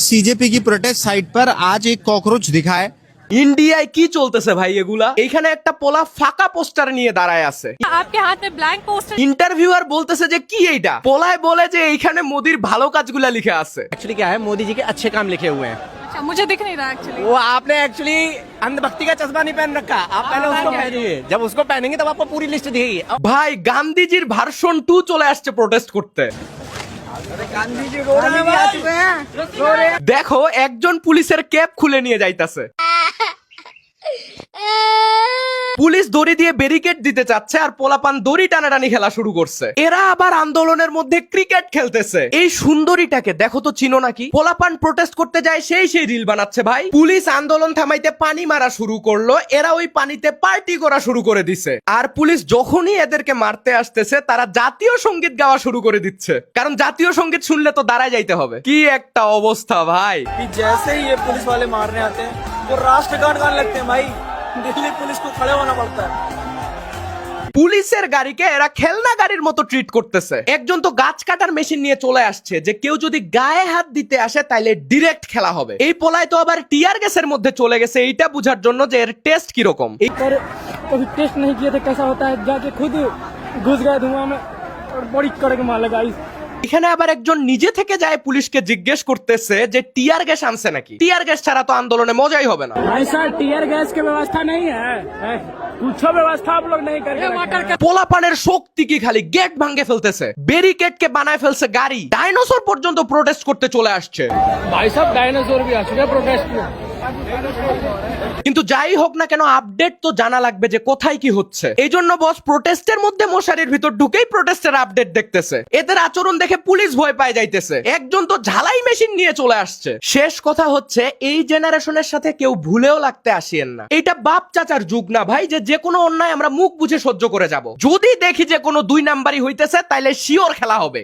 CJP की protest site पर आज एक कॉकरोच दिखा है। ইন্ডিয়ায় কি চলতেছে ভাই এগুলা? এইখানে একটা পোলা ফাঁকা পোস্টার নিয়ে দাঁড়ায় আছে। आपके हाथ में ब्लैंक पोस्टर। ইন্টারভিউয়ার বলতেছে যে কি এইটা? পোলায় বলে যে এইখানে মোদির ভালো কাজগুলা লিখে আছে। एक्चुअली क्या है, मोदी जी के अच्छे काम लिखे हुए हैं। अच्छा, मुझे दिख नहीं रहा एक्चुअली। वो आपने एक्चुअली अंधभक्ति का चश्मा नहीं पहन रखा, आप पहले उसको पहनिए। जब उसको पहनेंगे तब आपको पूरी लिस्ट दिएगी। ভাই গান্ধীজির ভার্সন 2 চলে আসছে প্রোটেস্ট করতে। দেখো একজন পুলিশের ক্যাপ খুলে নিয়ে যাইতাছে। পুলিশ দড়ি দিয়ে ব্যারিকেড দিতে চাচ্ছে আর পোলাপান দড়ি টানাটানি খেলা শুরু করছে। এরা আবার আন্দোলনের মধ্যে ক্রিকেট খেলতেছে। এই সুন্দরীটাকে দেখো তো চিনো নাকি? পোলাপান প্রোটেস্ট করতে যায় সেই রিল বানাচ্ছে ভাই। পুলিশ আন্দোলন থামাইতে পানি মারা শুরু করলো, এরা ওই পানিতে পার্টি করা শুরু করে দিছে। আর পুলিশ যখনই এদেরকে মারতে আসতেছে তারা জাতীয় সঙ্গীত গাওয়া শুরু করে দিচ্ছে, কারণ জাতীয় সঙ্গীত শুনলে তো দাঁড়ায় যাইতে হবে। কি একটা অবস্থা ভাই। जैसे ही ये पुलिस वाले मारने आते हैं तो राष्ट्रगान गाने लगते हैं भाई। दिल्ली पुलिस को खड़े होना पड़ता है। পুলিশের গাড়িকে এরা খেলনা গাড়ির মতো ট্রিট করতেছে। একজন তো গাছ কাটার মেশিন নিয়ে চলে আসছে যে কেউ যদি গায়ে হাত দিতে আসে তাইলে ডিরেক্ট খেলা হবে। এই পোলায় তো আবার টিয়ার গ্যাসের মধ্যে চলে গেছে এইটা বুঝার জন্য যে এর টেস্ট কিরকম। पर कभी टेस्ट नहीं किए थे कैसा होता है, जाके खुद घुस गए धुआं में और बड़ी कड़क मार लगा। এখানে আবার একজন নিজে থেকে যায় পুলিশকে জিজ্ঞেস করতেছে যে টিয়ার গ্যাস আনছে নাকি। টিয়ার গ্যাস ছাড়া তো আন্দোলনে মজাই হবে না। ऐसा टीयर गैस की व्यवस्था नहीं है, कुछ व्यवस्था आप लोग नहीं करके। পোলাপানের শক্তি কি খালি গেট ভাঙে ফেলতেছে, ব্যারিকেড কে বানায় ফেলছে গাড়ি, ডাইনোসর পর্যন্ত প্রোটেস্ট করতে চলে আসছে। भाई साहब डायनासोर भी आ चुके हैं प्रोटेस्ट में। কিন্তু যাই হোক না কেন আপডেট তো জানা লাগবে যে কোথায় কি হচ্ছে। এই জন্য বস প্রোটেস্টের মধ্যে মশারির ভিতর ঢুকেই প্রোটেস্টের আপডেট দেখতেছে। এদের আচরণ দেখে পুলিশ ভয় পায় যাইতেছে। একজন তো ঝালাই মেশিন নিয়ে চলে আসছে। শেষ কথা হচ্ছে এই জেনারেশনের সাথে কেউ ভুলেও লাগতে আসিয়েন না। এটা বাপ চাচার যুগ না ভাই যে কোনো অন্যায় আমরা মুখ বুঝে সহ্য করে যাব। যদি দেখি যে কোনো 2 নাম্বারই হইতেছে তাইলে শিওর খেলা হবে।